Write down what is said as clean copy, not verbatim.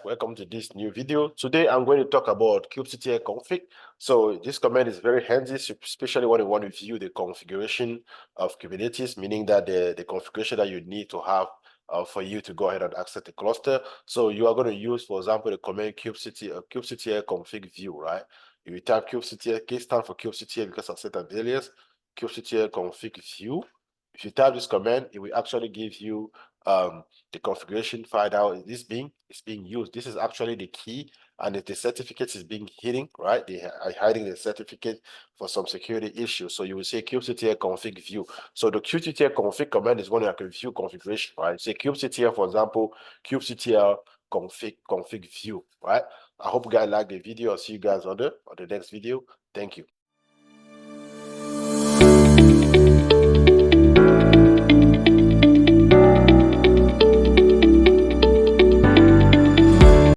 welcome to this new video. Today I'm going to talk about kubectl config. So this command is very handy, especially when you want to view the configuration of Kubernetes, meaning that the configuration that you need to have for you to go ahead and access the cluster. So you are going to use, for example, the command kubectl config view, right? If you type kubectl, K stands for kubectl because I said that earlier, kubectl config view. If you type this command, it will actually give you the configuration file now is being used. This is actually the key, and if the certificate is being hidden, right? They are hiding the certificate for some security issues. So you will say kubectl config view. So the kubectl config command is when you can view configuration, right? Say kubectl, for example, kubectl config view, right? I hope you guys like the video. I'll see you guys on the next video. Thank you.